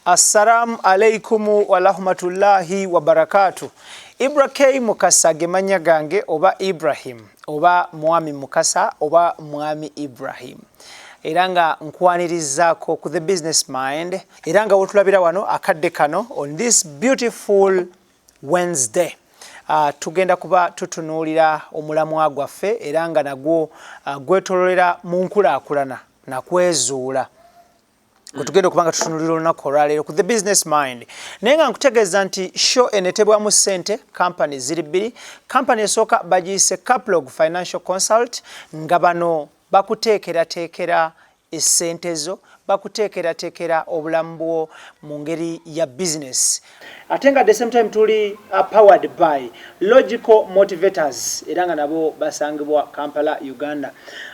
Assalamu alaikum wa rahmatullahi wa barakatuh. IBRAH Mukasa gemanya gange oba Ibrahim oba mwami Mukasa oba mwami Ibrahim. Iranga nkwanirizaako ku Thebusinessmind. Iranga wotulabira wano akadde kano on this beautiful Wednesday. Tugenda kuba tutunuulira omulamwa gwaffe era nga nagwo gwetololera mu nkulaakulana na kwezuula. Tugenda kubanga tutunulira olunaku olwaleero ku Thebusinessmind. Naye nga nkutegeeza nti show enetebwamu ssente company ziri bbiri. Company esooka bagiyise Couple Financial Consult nga bano bakuteekerateekera essente zo, bakuteekerateekera obulamu bwo mu ngeri ya business. Ate nga at the same time tuli powered by Logical Motivators era nga nabo basangibwa Kampala, Uganda.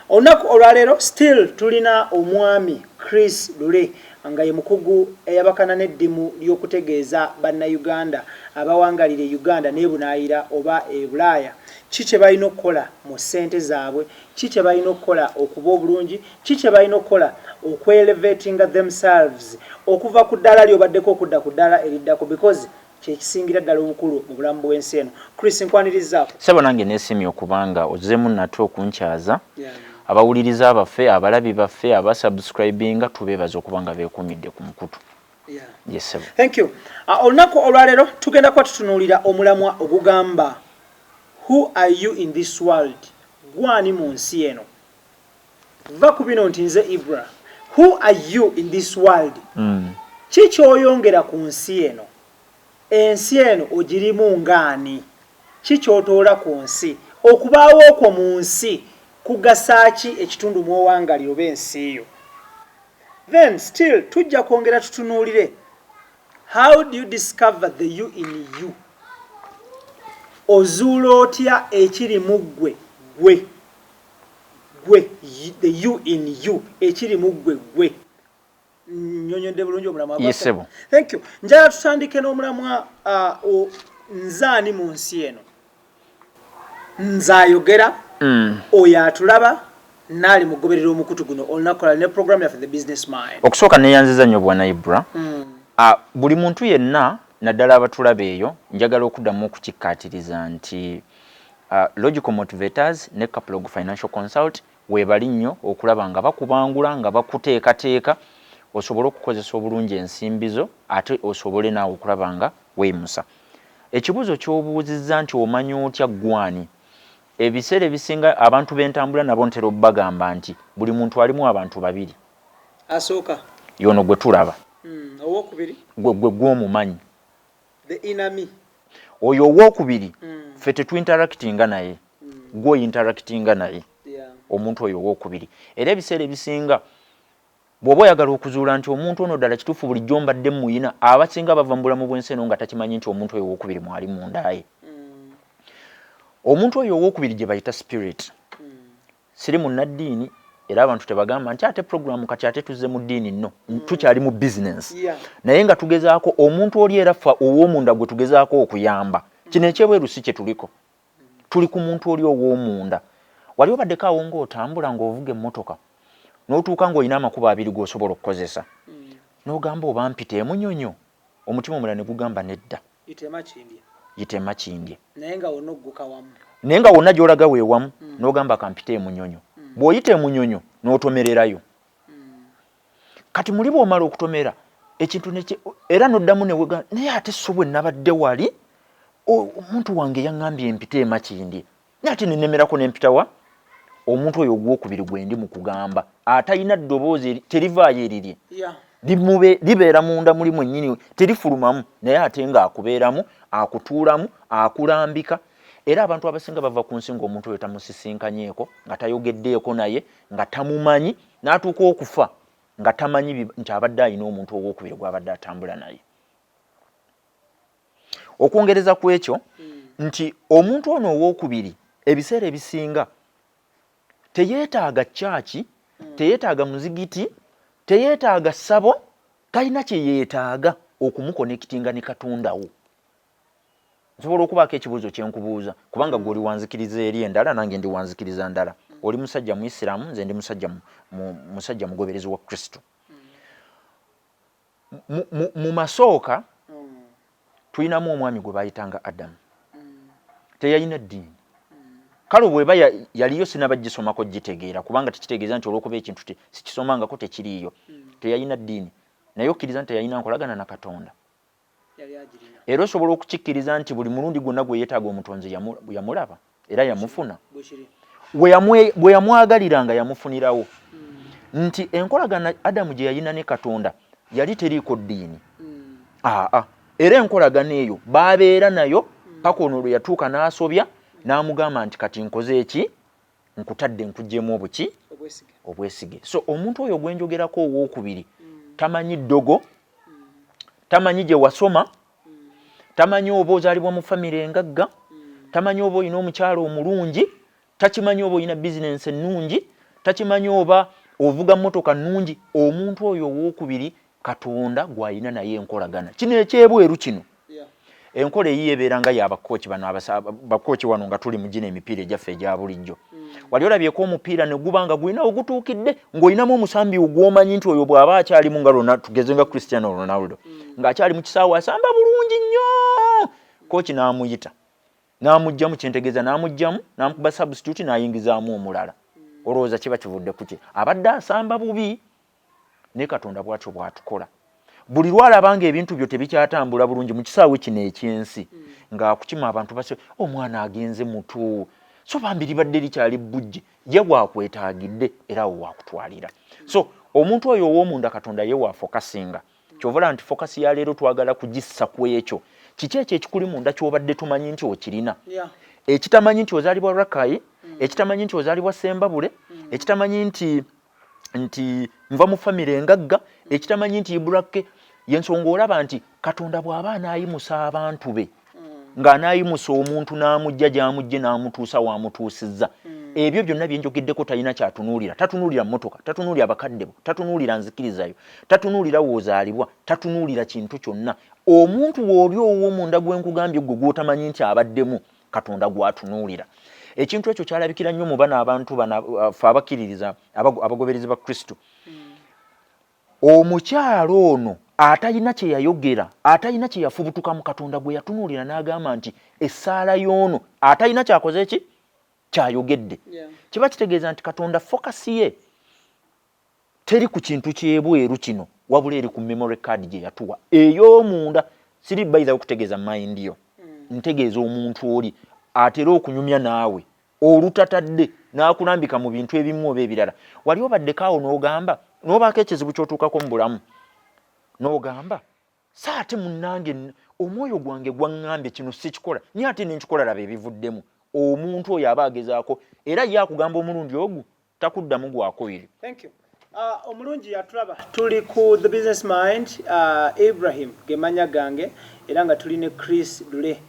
Olunaku olwaleero still tulina omwami chrislule nga ye mukugu eyabakana n'eddimu ly'okutegeeza bannayuganda abawangalire Uganda n'ebunaayira oba eBulaaya. Ki kye balina okukola mu ssente zaabwe, ki kye balina okukola okuba obulungi, ki kye balina okukola okwe-elevatinga themselves okuva ku ddala ly'obaddeko okudda ku ddala eriddako because kyekisingira ddala obukulu mu bulamu bw'ensi eno. Chris, nkwanirizaako. Sebo nange neesimye okubanga ozzeemu nate okunkyaza. Abawuliriza abaffe, abalabi baffe, abasubscribinga tubeebaza okubanga beekumidde ku mukutu. Yes, sebo. Thank you. Olunaku olwaleero tugenda kuba tutunuulira omulamwa ogugamba Who are you in this world? Gwani mu nsi eno. Va ku bino nti nze IBRAH. Who are you in this world? Ki ky'oyongera ku nsi eno? Ensi eno ogirimu ngaani? Ki ky'otoola ku nsi? Okubaawo okwo mu nsi kugasa ki ekitundu mw'owangali oba ensi yo? Then still tujja kwongera tutunuulire how do you discover the you in you? Ozuula otya ekiri mu ggwe the you in you ekiri mu ggwe nnyonyodde bulungi omulamwa. Yes, sebo. Thank you. Njala tutandike n'omulamwa nzaani mu nsi eno. Nzaayogera oyo atulaba naali mugoberera omukutu guno olunaku lwaleero ne program yaffe Thebusinessmind. Okusooka neeyanziza nnyo bwana IBRAH. Buli muntu yenna naddala abatulaba eyo njagala okuddamu okukikkaatiriza nti Logical Motivators ne Couple Financial Consult weebali nnyo okulaba nga bakubangula nga bakuteekateeka osobole okukozesa obulungi ensimbi zo ate osobole naawe okulaba nga weeyimusa. Ekibuuzo ky'obuuzizza nti omanyi otya gwani, ebiseera ebisinga abantu b'entambula nabo ntera obbagamba nti buli muntu alimu abantu babiri. Asooka yono gwe tulaba, owokubiri gw'omumanyi, the enemy. Oyo owookubiri ffe tetwinteractinga naye, gw'oyinteractinga naye omuntu oyo owookubiri. Era ebiseera ebisinga bw'oba oyagala okuzuula nti omuntu ono ddala kituufu bulijjo mbadde muyina, abasinga bava mu bulamu bw'ensi eno nga takimanyi nti omuntu oyo owookubiri mwali mundaye. Omuntu oyo owookubiri gye bayita spirit. Siri munnaddiini era abantu tebagamba nti ate programu kati ate tuzze mu ddiini nno, tukyali mu business. Naye nga tugezaako omuntu oli era ffe ow'omunda gwe tugezaako okuyamba. Kino ekyebweru si kye tuliko. Tuli ku muntu oli ow'omunda. Wali obaddeko awo ng'otambula ng'ovuga emmotoka n'otuuka ng'olina amakubo abiri g'osobola okukozesa. N'ogamba oba mpiteemu nnyonyo, omutima omulala ne gugamba nedda. Yitema kindye. Naye nga wonna ogguka wamu. Naye nga wonna gy'olaga weewamu n'ogamba kampiteemu nnyonyo. Bw'oyita emunyonyo n'otomererayo. Kati muli bw'omala okutomera ekintu era n'oddamu ne wega naye ate so bwe nabadde wali omuntu wange yaŋŋambye empite emakindye naye ate nennemerako n'empitawa. Omuntu oyo ogwokubiri gwe ndi mu kugamba atalina ddoboozi terivaayo erirye, libeera munda muli mwennyini terifulumamu naye ate ng'akubeeramu, akutuulamu, akulambika. Era abantu abasinga bava ku nsi ng'omuntu oyo tamusisinkanyeeko, nga tayogeddeeko naye, nga tamumanyi, n'atuuka okufa nga tamanyi nti abadde alina omuntu owookubiri gw'abadde atambula naye. Okwongereza ku ekyo nti omuntu ono owookubiri ebiseera ebisinga teyeetaaga kyaki, teyeetaaga muzigiti, teyeetaaga ssabo, talina kye yeetaaga okumukonekitinga ne Katonda wo. Nsobola okubaako ekibuuzo kye nkubuuza kubanga gwe oli wanzikiriza eri endala nange ndi wanzikiriza ndala. Oli musajja Muisiraamu, nze ndi musajja mugoberezi wa Kristo. mu masooka tulinamu omwami gwe bayitanga Adamu teyalina ddiini kale bweba yaliyo sinabagisomako gitegeera kubanga tekitegeeza nti olwokuba ekintu sikisomangako tekiriiyo teyalina ddiini naye okkiriza nti teyalina nkolagana na Katonda era osobola okukikkiriza nti buli mulundi gwonna gwe yeetaaga omutonzi yamulaba era yamufuna bwe yamwagaliranga yamufunirawo nti enkolagana Adamu gye yalina ne Katonda yali teriiko ddiini era enkolagana eyo baabeera nayo paka ono lwe yatuuka n'asobya n'amugamba nti kati nkoze eki nkutadde nkuggyemu obwesige so omuntu oyo gwe njogerako owookubiri tamanyi ddogo tamanyi gye wasoma tamanyi oba ozaalibwa mu famire engagga tamanyi oba olina omukyalo omulungi takimanyi oba olina bizinensi ennungi takimanyi oba ovuga mmotoka nnungi omuntu oyo owookubiri Katonda gw'alina naye enkolagana kino ekyebweru kino enkola eyiyebeera nga y'abakooki bano bakooki wano nga tuli mu gino emipiira egyaffe egya bulijjo wali olabyeko omupiira ne guba nga gulina ogutuukidde ng'olinamu omusambi ogw'omanyi nti oyo bw'aba akyalimu nga tugeze nga Cristiano Ronaldo ng'akyali mu kisaawe asamba bulungi nnyo kooki n'amuyita n'amugjamu kyentegeeza n'amugjamu n'amukuba substitute n'ayingizaamu omulala olowooza kiba kivudde ku ki abadde asamba bubi ne Katonda bw'atyo bw'atukola buli lwalabanga ebintu byo tebikyatambula bulungi mu kisaawe kino ekyensi ng'akukima abantu base omwana agenze muto so bambi libadde likyali bujje ye bwakwetaagidde era wo wakutwalira so omuntu oyo ow'omunda Katonda ye waafokasinga kyovola nti fokasi ya leero twagala kugissa ku ekyo kiki ekyo ekikuli munda kyobadde tumanyi nti okirina ekitamanyi nti ozaalibwa Rakai ekitamanyi nti ozaalibwa Sembabule ekitamanyi nti nva mu famire engagga ekitamanyi nti IBRAH yensonga olaba nti Katonda bw'aba anaayimusa abantu be ng'anaayimusa omuntu n'amujja gy'amujje n'amutuusa w'amutuusizza ebyo byonna bye njogeddeko talina kyatunuulira tatunuulira mmotoka tatunuulira bakadde bo tatunuulira nzikirizayo tatunuulira woozaalibwa tatunuulira kintu kyonna omuntu w'oli ow'omunda gwe nkugambye gwe gw'otamanyi nti abaddemu Katonda gw'atunuulira ekintu ekyo kyalabikira nnyo mu bano abantu ffe abakkiririza abagoberezi ba Kristo omukyalo ono atalina kye yayogera atalina kye yafubutuka mu Katonda gwe yatunuulira n'agamba nti essaala y'ono atalina kyakoze ki kyayogedde kiba kitegeeza nti Katonda fokasi ye teri ku kintu kyebweru kino wabula eri ku memory card gye yatuwa ey'omunda siri bayiza okutegeeza mind yo ntegeeza omuntu oli atera okunyumya naawe olutatadde n'akulambika mu bintu ebimu oba ebirala wali obaddekaawo n'ogamba n'obaako ekizibu ky'otuukako mu bulamu n'ogamba saate munnange omwoyo gwange gwaŋŋambye kino sikikola naye ate nenkikola laba ebivuddemu omuntu oyo aba agezaako era ye akugamba omulundi ogwo takuddamu gwakoyire. Thank you. Omulungi yatulaba tuli ku The Business Mind Ibrahim gemanya gange era nga tuli ne chrislule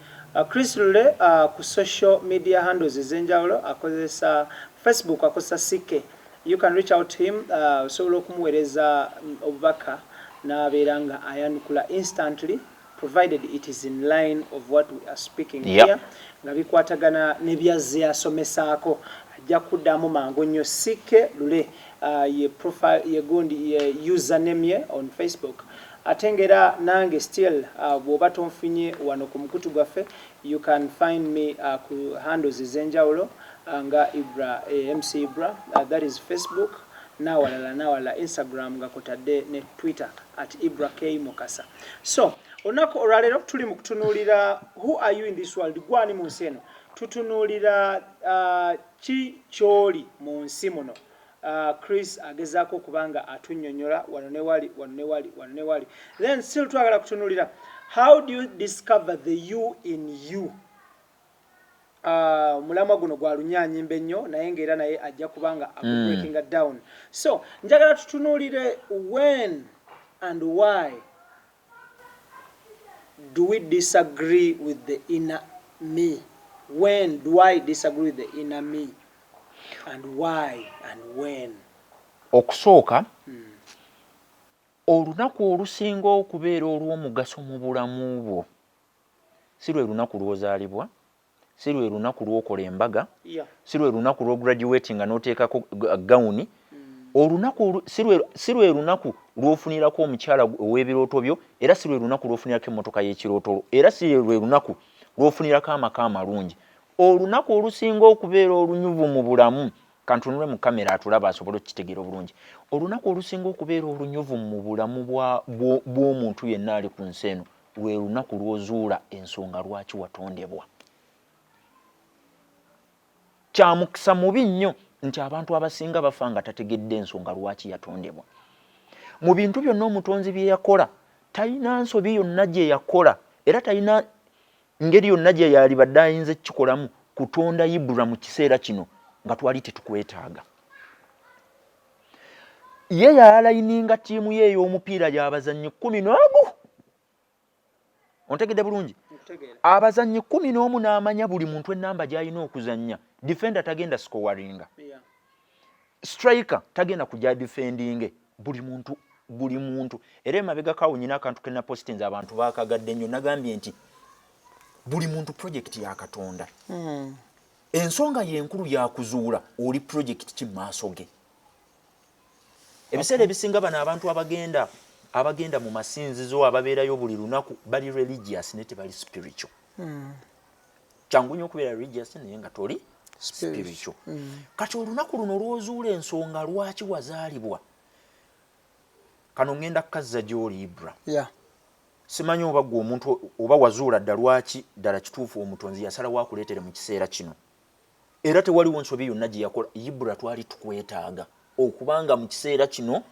chrislule ku social media handles ezenjawulo akozesa Facebook akozesa CK. You can reach out to him osobola okumuweereza obubaka n'abeera nga ayanukula instantly provided it is in line of what we are speaking here nga bikwatagana n'ebyazze asomesaako ajja kuddamu mangu nnyo CK Lule ye profile ye gundi ye username ye on Facebook atengera nange still bw'oba tonfunye wano ku mukutu gwaffe you can find me ku handles ezenjawulo nga MC IBRAH that is Facebook nawala Instagram nga kotadde ne Twitter @IBRAH so onako olwaleero tuli mu kutunuulira who are you in this world gwani mu nsi eno tutunuulira ki kyoli mu nsi muno Chris agezaako kubanga atunnyonnyola wano ne wali then still twagala kutunuulira how do you discover the you in you mulamwa guno gwa lunyaanyimbe nnyo naye ng'era naye ajja kubanga breaking it down so njagala tutunuulire when and why do we disagree with the inner me? When do I disagree with the inner me? And why and when? Okusooka olunaku olusinga okubeera olw'omugaso mu bulamu bwo si lwe lunaku lw'ozaalibwa si lwe lunaku lw'okola embaga si lwe lunaku lw'ograduating nga n'oteekako gawuni olunaku sirwe lunaku lwofunirako omukyala ow'ebirooto byo era sirwe lunaku lwofunirako emmotoka y'ekirooto era sirwe lunaku lwofunirako amaka amalungi. Olunaku olusinga okubeera olunyuvu mu bulamu, kantunule mu kamera atulaba asobole okukitegeera obulungi, olunaku olusinga okubeera olunyuvu mu bulamu bw'omuntu yenna ali ku nsi eno lwe lunaku lw'ozuula ensonga lwaki watondebwa. Kya mukisa mubi nnyo nti abantu abasinga bafa nga tategedde ensonga lwaki yatondebwa. Mu bintu byonna omutonzi bye yakola talina nsobi yonna gye yakola era talina ngeri yonna gye yalibadde ayinza kukikolamu kutonda IBRAH mu kiseera kino nga twali tetukwetaaga. Ye yalayininga ttiimu ye ey'omupiira y'abazannyi 11. Ontegedde bulungi? Abazannyi 11 n'amanya buli muntu ennamba gy'alina okuzannya. Defender tagenda scoringa. Striker tagenda kujja defending. Buli muntu. Era emabega kawo nyina akantu kena postinze abantu bakagadde nnyo nagambye nti buli muntu project ya Katonda. Ensonga yenkulu yakuzuula oli project ki maaso ge. Ebiseera ebisinga bano abantu abagenda mu masinzizo ababeerayo buli lunaku bali religious ne tebali spiritual. Kyangu nnyo okubeera religious naye nga toli spiritual. Kati olunaku luno lwozuula ensonga lwaki wazaalibwa. Kano ngenda kukazza gy'oli IBRAH. Simanyi oba gwe omuntu oba wazuula dda lwaki ddala kituufu omutonzi yasalawo akuleetere mu kiseera kino. Era tewaliwo nsobi yonna gye yakola. IBRAH twali tukwetaaga okubanga mu kiseera kino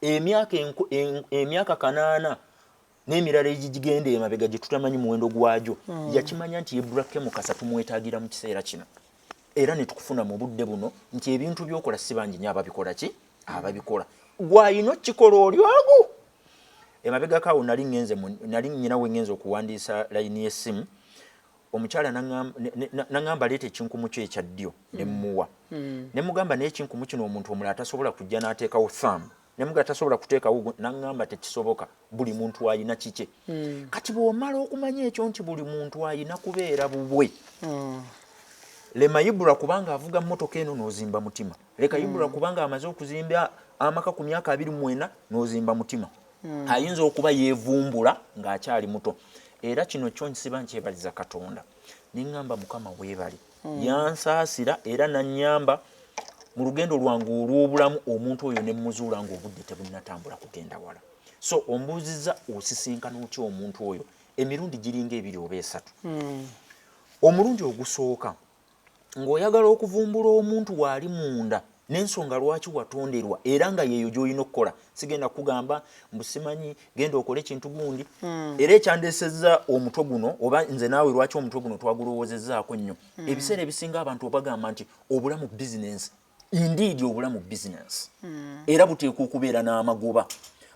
emyaka 8 n'emirala egigenda emabega gye tutamanyi muwendo gwagyo yakimanya nti IBRAH Mukasa tumwetaagira mu kiseera kino. Era ne tukufuna mu budde buno nti ebintu by'okola si bangi nnyo ababikola ki? Ababikola. Gwayino kikola oli wagu. Emabega kawo nali nyina we ngenze okuwandiisa layini y'essimu. Omukyala nangamba leeta ekinkumu kye ekya ddyo ne mmuwa. Ne mugamba naye ekinkumu kino omuntu omulala atasobola kujja n'ateekawo thumb. Ne mugamba tasobola kuteekawo nangamba tekisoboka buli muntu alina kike. Kati bw'omala okumanya ekyo nti buli muntu alina kubeera bubwe. Lema IBRAH kubanga avuga mmotoka eno n'ozimba mutima. Leka IBRAH kubanga amaze okuzimba amaka ku myaka 24 n'ozimba mutima. Ayinza okuba yeevumbula ng'akyali muto. Era kino kyo nsiba nkyebaliza Katonda. Ningamba Mukama weebale. Yansaasira era nannyamba mu lugendo lwange olw'obulamu omuntu oyo ne mmuzuula ng'obudde tebunnatambula kugenda wala. So ombuuzizza osisinkana otya omuntu oyo emirundi giringa 2 oba 3. Omulundi ogusooka ng'oyagala okuvumbula omuntu waali munda n'ensonga lwaki watonderwa era nga yeeyo gy'olina okukola. Sigenda kugamba mbusimanyi genda okole ekintu gundi. Era ekyandeesezza omutwe guno oba nze naawe lwaki omutwe guno twagulowoozezaako nnyo. Ebiseera ebisinga abantu obagamba nti obulamu business. Indeed obulamu business. Era buteekwa okubeera n'amagoba.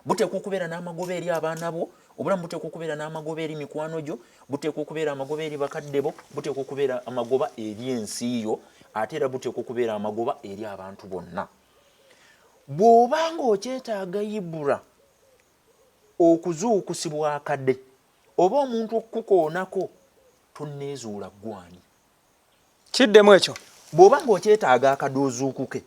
Buteekwa okubeera n'amagoba eri abaana bo. Obulamu buteekwa okubeera n'amagoba eri mikwano gyo. Buteekwa okubeera amagoba eri bakadde bo. Buteekwa okubeera amagoba eri ensi yo. Ate era buteekwa okubeera amagoba eri abantu bonna. Bw'obanga okyetaaga IBRAH okuzuukusibwa akadde oba omuntu okukoonako tonneezuula gwani. Kiddemu ekyo. Bw'obanga okyetaaga akadde ozuukuke.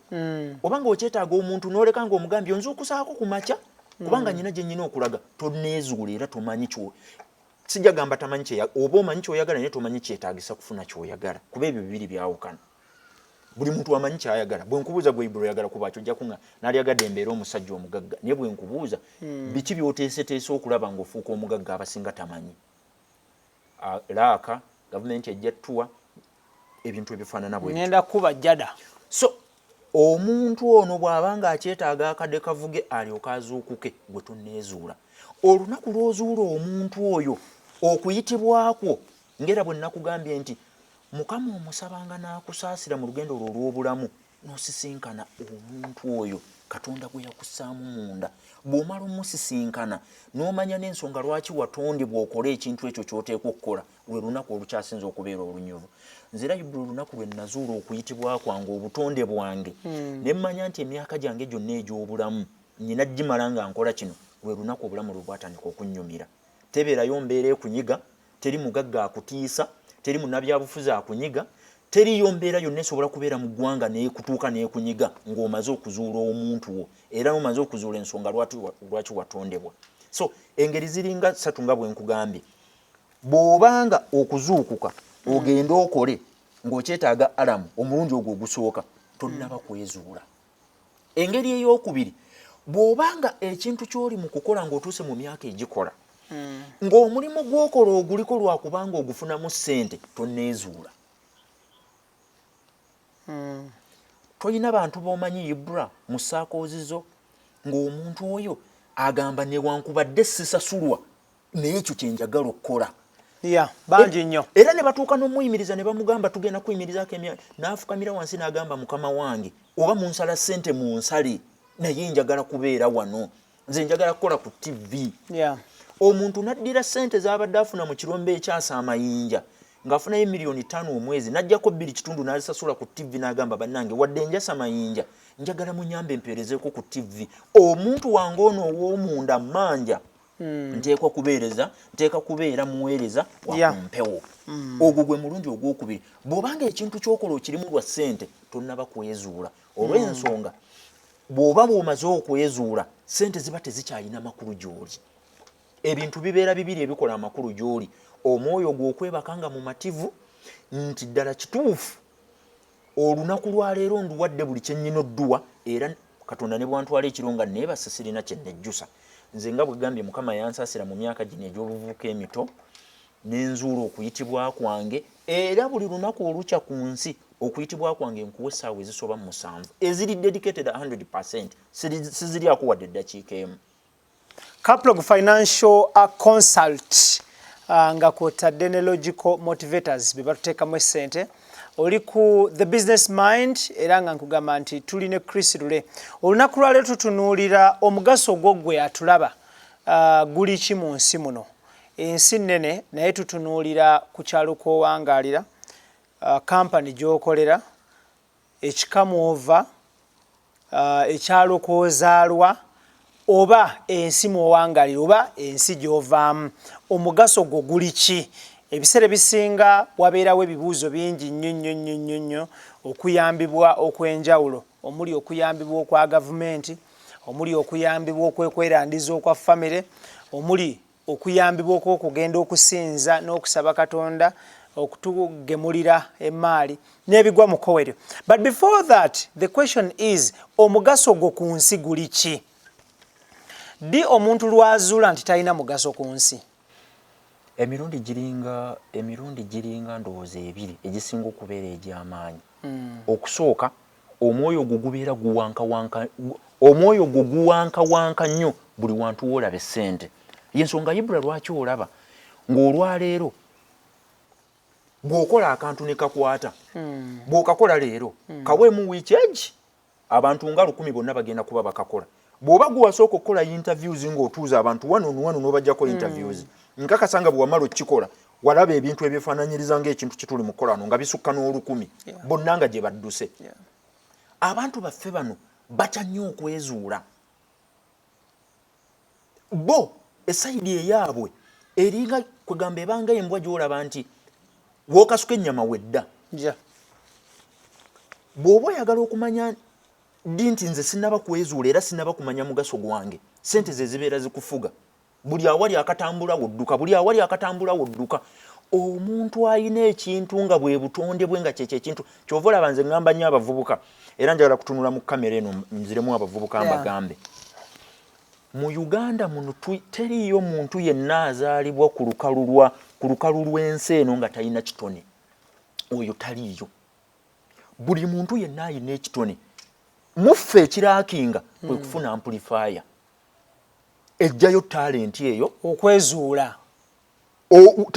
Obanga okyetaaga omuntu n'oleka ng'omugambye onzuukusaako ku makya kubanga nyina gye nyina okulaga tonneezuula era tomanyi kyo. Sijja gamba tamanyi oba omanyi ky'oyagala naye tomanyi kyetaagisa kufuna ky'oyagala kuba ebyo bibiri byawukana. Buli muntu amanyi ky'ayagala. Bwe nkubuuza gwe IBRAH oyagala kuba ojja kunga n'alyagadde embeera omusajja omugagga. Naye bwe nkubuuza biki by'oteeseteese okulaba ng'ofuuka omugagga abasinga tamanyi. Laaka gavumenti ejja ttuwa ebintu ebifaanana bwe. Ngenda kuba jjada. So omuntu ono bw'abanga akyetaaga akadde kavuge alyoka azuukuke gwe tonneezuula. Olunaku lw'ozuula omuntu oyo okuyitibwakwo ngera bwe nakugambye nti Mukama omusabanga n'akusaasira mu lugendo lwo olw'obulamu n'osisinkana omuntu oyo Katonda gwe yakussaamu munda. Bw'omala omusisinkana n'omanya n'ensonga lwaki watondebwa okole ekintu ekyo ky'oteekwa okukola lwe lunaku olukyasinza okubeera olunyuvu. Nzira IBRAH olunaku lwe nazuula okuyitibwa kwange obutonde bwange ne mmanya nti emyaka gyange gyonna egy'obulamu nyina gimala nga nkola kino lwe lunaku obulamu lwe bwatandika okunnyumira. Tebeerayo mbeera ekunyiga, teri mugagga akutiisa, teri munnabyabufuzi akunyiga, teriyo mbeera yonna esobola kubeera mu ggwanga neekutuuka neekunyiga ng'omaze okuzuula omuntu wo era n'omaze okuzuula ensonga lwaki watondebwa. So engeri ziringa 3 nga bwe nkugambye. Bw'obanga okuzuukuka ogenda okole ng'okyetaaga alamu omulundi ogwo ogusooka tonnaba kwezuula. Engeri ey'okubiri, bw'obanga ekintu ky'oli mu kukola ng'otuuse mu myaka egikola ng'omulimu gw'okola oguliko lwakubanga ogufunamu ssente tonneezuula. Toyina bantu b'omanyi IBRAH mu saakoozi zo ng'omuntu oyo agamba newankubadde sisasulwa naye ekyo kye njagala okukola. Bangi nnyo. Era ne batuuka n'omuyimiriza ne bamugamba tugenda kuyimirizaako emyaka n'afukamira wansi n'agamba mukama wange oba munsala ssente mu nsale naye njagala kubeera wano nze njagala kukola ku TV. Omuntu n'addira ssente z'abadde afuna mu kirombe ekyasa amayinja ng'afunayo $5,000 omwezi n'ajjako 2.5 n'azisasula ku TV n'agamba bannange wadde njasa mayinja njagala munyambe mpeerezeeko ku TV. Omuntu wange ono ow'omunda manja nteekwa kubeera muweereza wa kumpewo. Ogwo gwe mulungi ogwokubiri. Bw'obanga ekintu ky'okola okirimu lwa ssente tonnaba kwezuula. Olw'ensonga bw'oba bw'omaze okwezuula ssente ziba tezikyalina makulu gy'oli. Ebintu bibeera bibiri ebikola amakulu gy'oli. Omwoyo gw'okwebakanga mu mativu nti ddala kituufu olunaku lwa leero nduwadde buli kye nnyina odduwa era Katonda ne bwantwala ekiro nga neebase sirina kye nnejjusa. Nze nga bwe gambye Mukama yansaasira mu myaka gino egy'obuvubuka emito n'enzuula okuyitibwa kwange era buli lunaku olukya ku nsi okuyitibwa kwange nkuwa essaawa ezisoba mu 7 eziri dedicated 100%, siziriako wadde eddakiika emu. Caplog Financial Consult nga kwotadde ne logical motivators be batuteekamu essente. Oli ku Thebusinessmind era nga nkugamba nti tuli ne chrislule. Olunaku lwa leero tutunuulira omugaso gwo gwe atulaba guli ki mu nsi muno. Ensi nnene naye tutunuulira ku kyalo kw'owangaalira, kampani gy'okolera, ekikamu ova, ekyalo kw'ozaalwa oba ensi mw'owangaalira oba ensi gy'ovaamu. Omugaso gwo guli ki? Ebiseera bisinga wabeerawo ebibuuzo bingi nnyo okuyambibwa okw'enjawulo, omuli okuyambibwa okwa gavumenti, omuli okuyambibwa okwekwerandiza okwa famire, omuli okuyambibwa okw'okugenda okusinza n'okusaba Katonda okutugemulira emaali n'ebigwa mu kkowerero. But before that, the question is, omugaso gwo ku nsi guli ki? Ddi omuntu lwazuula nti talina mugaso ku nsi? Emirundi giringa ndowooza ebiri egisinga okubeera egy'amaanyi. Okusooka, omwoyo gwo gubeera guwankawanka nnyo buli wantu woolaba essente. Y'ensonga IBRAH lwaki olaba ng'olwaleero bw'okola akantu ne kakwata, bw'okakola leero kaweemu wiiki egi abantu nga 100 bonna bagenda kuba bakakola. Bw'oba gwe wasooka okukola interviews ng'otuuza abantu wano n'obajjako interviews, nkakasanga bwe wamala okikola walaba ebintu ebyefaananyiriza ng'ekintu kye tuli mu kukola wano nga bisukka n'1000 bonna nga gye badduse. Abantu baffe bano batya nnyo okwezuula. Bo esayidi eyaabwe eringa kwegamba ebanga embwa gy'olaba nti wookasuka ennyama wedda. Bw'oba oyagala okumanya ddi nti nze sinnaba kwezuula era sinnaba kumanya mugaso gwange, ssente ze zibeera zikufuga. Buli awali akatambula wodduka. Omuntu alina ekintu nga bwe butonde bwe nga kyekyo ekintu kyova olaba nze ngamba nnyo abavubuka era njagala kutunula mu kamera eno nziremu abavubuka mbagambe. Mu Uganda muno teriyo muntu yenna azaalibwa ku lukalu lw'ensi eno nga talina kitone. Oyo taliyo. Buli muntu yenna alina ekitone. Muffe ekiraakinga kwe kufuna amplifier. Ejjayo talent eyo okwezuula.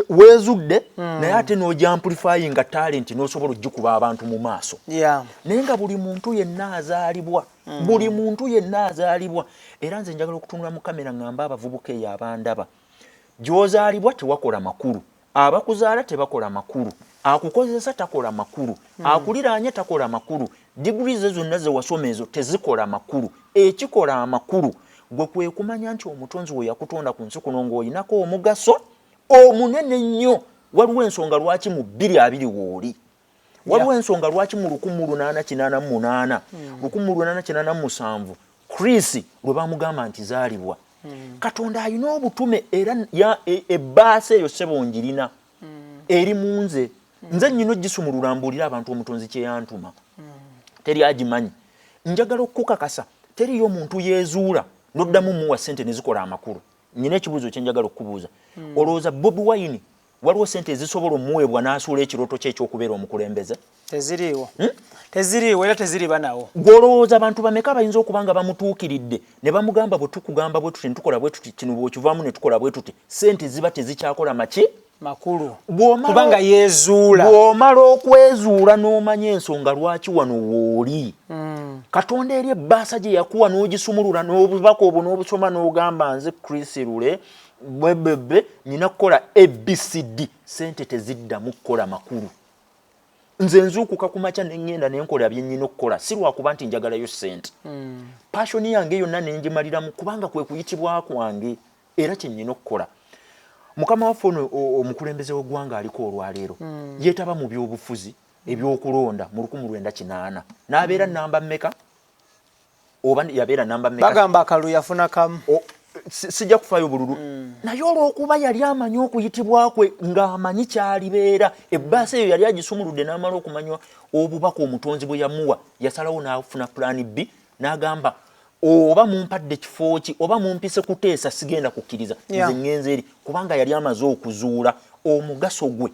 Weezudde naye ate n'ogya amplifyinga talent n'osobola ogikuba abantu mu maaso. Naye nga buli muntu yenna azaalibwa. Era nze njagala okutunula mu kamera ngamba abavubuka eyo abandaba. Gy'ozaalibwa tewakola makulu. Abakuzaala tebakola makulu. Akukozesa takola makulu. Akuliraanye takola makulu. Degrees zonna ze wasoma ezo tezikola makulu. Ekikola amakulu gwe kwe kumanya nti omutonzi we yakutonda ku nsi kuno ng'oyinako omugaso omunene nnyo. Waliwo ensonga lwaki mu 2 wooli. waliwo ensonga lwaki mu 1888 1887 Chris lwe bamugamba nti zaalibwa Katonda alina obutume era ebbaasa eyo ssebo njirina eri munze nze nnyino gisumulula mbuulira abantu omutonzi kye yantuma teri agimanyi njagala okukakasa teriyo omuntu yeezuula n'oddamu muwa ssente ne zikola amakulu nnyina ekibuuzo kye njagala okukubuuza olowooza Bobi Wine waliwo ssente ezisobola omuweebwa n'asuula ekirooto kye ekyokubeera omukulembeze teziriiwo teziriiwo era teziriba nawo gw'olowooza abantu bameka bayinza okuba nga bamutuukiridde ne bamugamba bwe tukugamba bwe tuti ne tukola bwe tuti kino bw'okivaamu ne tukola bwe tuti ssente ziba tezikyakola maki makulu kubanga yeezuula bw'omala okwezuula n'omanya ensonga lwaki wano wooli Katonda eri ebbaasa gye yakuwa n'ogisumulula n'obubaka obwo n'obusoma n'ogamba nze chrislule bwebebe nina kukola ABCD ssente teziddamu kukola makulu nze nzuukuka ku makya ne ŋŋenda ne nkola bye nnyina okukola si lwakuba nti njagalayo ssente passioni yange yonna ne ngimaliramu kubanga kwe kuyitibwa kwange era kye nnyina okukola mukama waffe ono omukulembeze w'eggwanga aliko olwaleero yeetaba mu byobufuzi ebyokulonda mu 1980 n'abeera namba mmeka oba yabeera namba mmeka bagamba akalulu yafuna kamu sijja kufaayo bululu naye olw'okuba yali amanyi okuyitibwa kwe ng'amanyi kyalibeera ebbaasa eyo yali agisumuludde n'amala okumanywa obubaka omutonzi bwe yamuwa yasalawo n'afuna plan B n'agamba oba mumpadde kifo ki oba mumpise kuteesa sigenda kukkiriza nze ŋŋenze eri kubanga yali amaze okuzuula omugaso gwe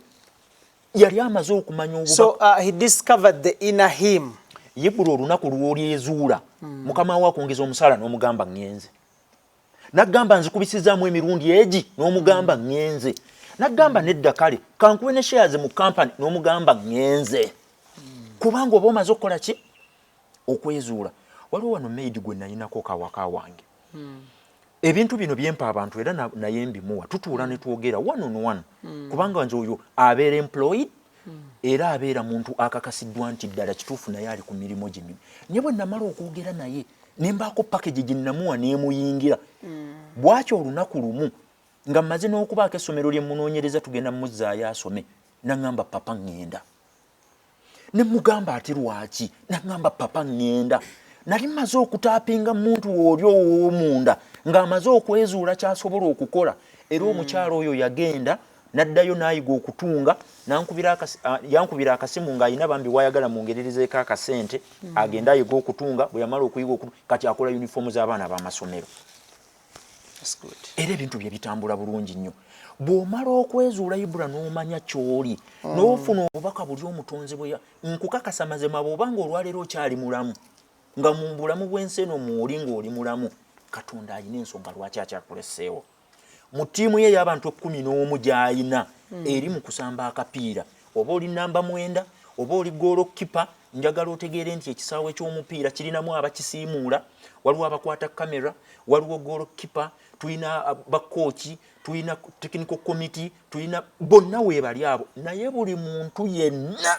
yali amaze okumanya obubaka so he discovered the inner him yebula olunaku lw'olyezuula mukama we akwongeza omusaala n'omugamba ŋŋenze nagamba nzikubisizaamu emirundi egi n'omugamba ŋŋenze nagamba nedda kale kankuwe ne shares mu company n'omugamba ŋŋenze kubanga oba omaze okukola ki okwezuula waliwo wano maid gwe nayinako kawaka wange ebintu bino byempa abantu era naye mbimuwa tutuula ne twogera one on one kubanga nze oyo abeera employed era abeera muntu akakasiddwa nti ddala kituufu naye ali ku mirimu gye naye bwe namala okwogera naye nembaako package gye namuwa n'emuyingira bw'atyo olunaku lumu nga mmaze n'okubaako essomero lye munoonyereza tugenda muzzaayo asome naŋŋamba papa ŋŋenda ne mugamba ati lwaki naŋŋamba papa ŋŋenda nali mmaze okutaapinga muntu oli ow'omunda ng'amaze okwezuula ky'asobola okukola era omukyalo oyo yagenda n'addayo n'ayiga okutunga yankubira akasimu ng'ayina bambi wayagala mungererizeeko akasente agenda ayiga okutunga bwe yamala okuyiga kati akola yunifoomu z'abaana b'amasomero era ebintu bye bitambula bulungi nnyo bw'omala okwezuula ibura n'omanya ky'oli n'ofuna obubaka buli omutonzi bwe nkukakasa mazima bw'obanga olwaleero okyali mulamu nga mu bulamu bw'ensi eno mw'oli ng'oli mulamu Katonda alina ensonga lwaki akyakuleseewo mu ttiimu ye y'abantu 11 gy'ayina eri mu kusamba akapiira oba oli namba 9 oba oli goalkeeper njagala otegeere nti ekisaawe ky'omupiira kirinamu abakisiimuula waliwo abakwata kamera waliwo goalkeeper tulina bakooki tulina technical committee tulina bonna weebali abo naye buli muntu yenna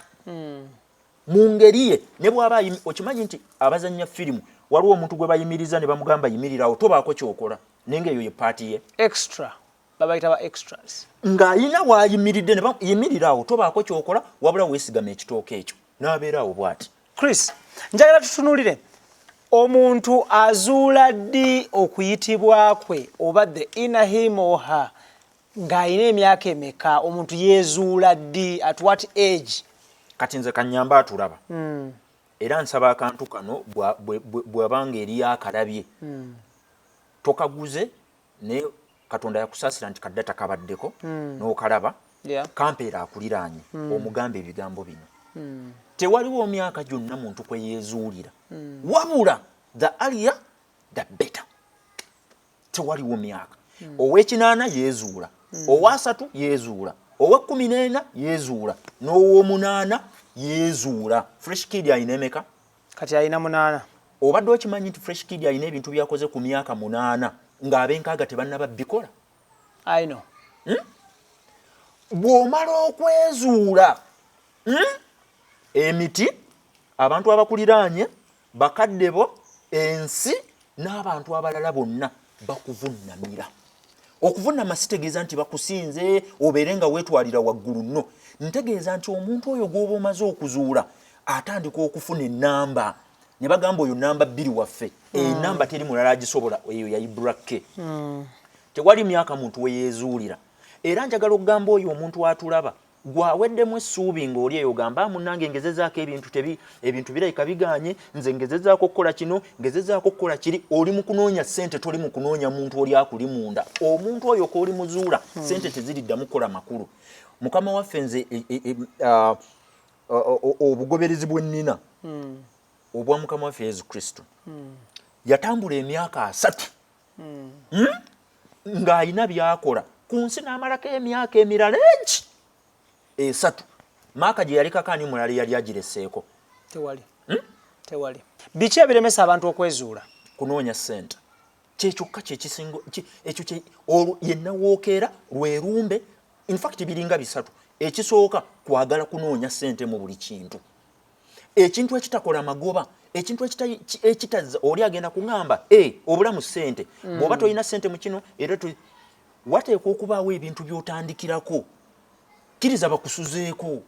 mu ngeri ye ne bw'aba okimanyi nti abazannya firimu waliwo omuntu gwe bayimiriza ne bamugamba yimirirawo tobaako kyokola naye ng'eyo ye paati ye extra babayita ba extras ng'ayina waayimiridde ne yimirirawo tobaako kyokola wabula weesigama ekitooke ekyo n'abeeraawo bw'ati Chris njagala tutunulire omuntu azuula ddi okuyitibwa kwe oba the inner him or her ng'ayina emyaka emeka omuntu yeezuula ddi at what age kati nze kannyamba atulaba era nsaba akantu kano bw'abanga eri akalabye tokaguze ne Katonda yakusaasira nti kadda takabaddeko n'okalaba kampeera akuliraanye omugamba ebigambo bino tewaliwo myaka gyonna muntu kwe yeezuulira wabula the earlier the better tewaliwo myaka ow'ekinaana yeezuula owa3 yeezuula owa14 yeezuula n'ow'omunaana yeezuula fresh kid ayina emeka kati ayina 8 obadde okimanyi nti fresh kid ayina ebintu byakoze ku myaka 8 ng'ab'enkaaga tebannaba bikola I know bw'omala okwezuula emiti abantu abakuliraanye bakadde bo ensi n'abantu abalala bonna bakuvunnamira okuvunama sitegeeza nti bakusinze obeerenga weetwalira waggulu nno ntegeeza nti omuntu oyo gw'oba omaze okuzuula atandika okufuna ennamba ne bagamba oyo namba 2 waffe enamba teri mulala agisobola eyo ya IBRAH tewali myaka muntu we yeezuulira era njagala okugamba oyo omuntu atulaba gwaweddemu essuubi ng'oli eyo gamba munnange ngezezaako ebintu birayika biganye nze ngezezaako okukola kino ngezezaako okukola kiri oli mu kunoonya ssente toli mu kunoonya muntu oli akuli munda omuntu oyo k'oli muzuula ssente teziriddamu kukola makulu mukama waffe nze obugoberezi bw'ennina obwa mukama waffe Yesu Kristo yatambula emyaka 3 ng'alina byakola ku nsi n'amalako emyaka emirala egi 3 maaka gye yalikako ani mulala yali agireseeko tewali biki ebiremesa abantu okwezuula kunoonya ssente kyekyokka kyekisingo ekyo olwo yenna wookeera lwerumbe infact biringa 3 ekisooka kwagala kunoonya ssente mu buli kintu ekintu ekitakola magoba ekintu ekitazza oli agenda kuŋŋamba obulamu ssente bw'oba tolina ssente mu kino era wateekwa okubaawo ebintu by'otandikirako kiriza bakusuzeeko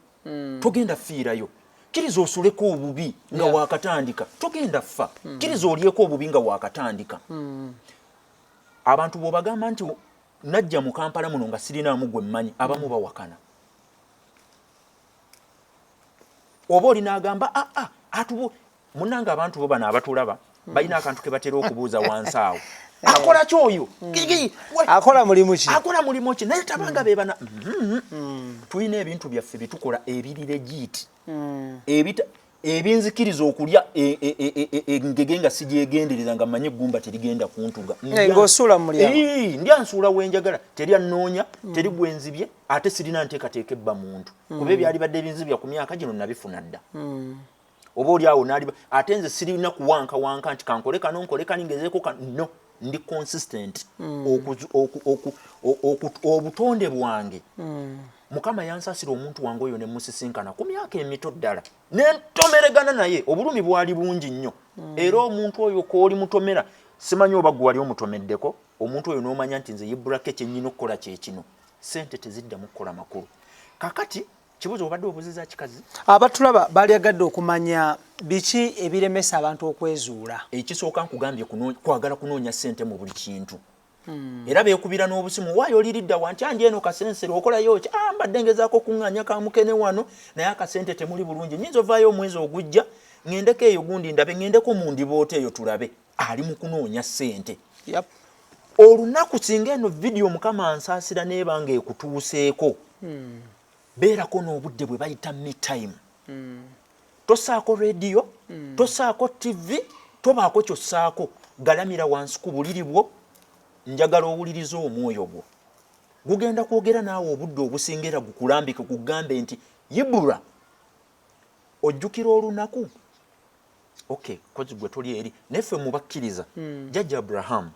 togenda fiirayo kiriza osuleko obubi nga wakatandika togenda ffa kiriza olyeko obubi nga wakatandika abantu bw'obagamba nti najja mu Kampala muno nga sirinaamu gwe mmanyi abamu bawakana oba oli n'agamba munnange abantu bo bano abatulaba balina akantu ke batera okubuuza wansi awo akola kyoyo akola mulimu ki naye tabanga bebana tulina ebintu byaffe bitukola ebirire giiti ebinzikiriza okulya engege nga sigyegendereza nga manye eggumba terigenda kuntuga ng'osuula mu mulyango ndyansuula wenjagala teri annoonya teri gwenzibye ate sirina nteekateeka ebba muntu kuba ebyali badde ebinzibya ku myaka gino nabifuna dda oba oli awo naali ate nze sirina kuwankawanka nti kankole kano nkole kani ngezeeko no ndi consistent obutonde bwange mukama yansasira omuntu wange oyo ne musisinkana ku myaka emito ddala nentomeregana naye obulumi bwali bungi nnyo era omuntu oyo kooli mutomera simanyi oba gwe wali omutomeddeko omuntu oyo n'omanya nti nze IBRAH kyennyina okukola kyekino ssente teziddamu kukola makulu kakati kibuzo obadde obuziza kikazi abatulaba balyagadde okumanya biki ebiremesa abantu okwezuula ekisooka nkugambye kwagala kunoonya ssente mu buli kintu era beekubira n'obusimu waayo oliridda wanti andi eno kasensero okolayo ki mbadde ngezaako kuŋŋaanya kamukene wano naye akasente temuli bulungi nyinza ovaayo omwezi ogujja ŋŋendeko eyo gundi ndabe ŋŋendeko mu ndiboota eyo tulabe ali mu kunoonya ssente olunaku singa eno vidiyo mukama ansaasira neebanga ekutuuseeko beerako n'obudde bwe bayita midtime tosaako rediyo tosaako TV tobaako kyossaako galamira wansi ku buliri bwo njagala owuliriza omwoyo gwo gugenda kwogera naawe obudde obusingera gukulambike kugambe nti IBRAH ojjukira olunaku kozi gwe toli eri neffe mubakkiriza jjajja Abraham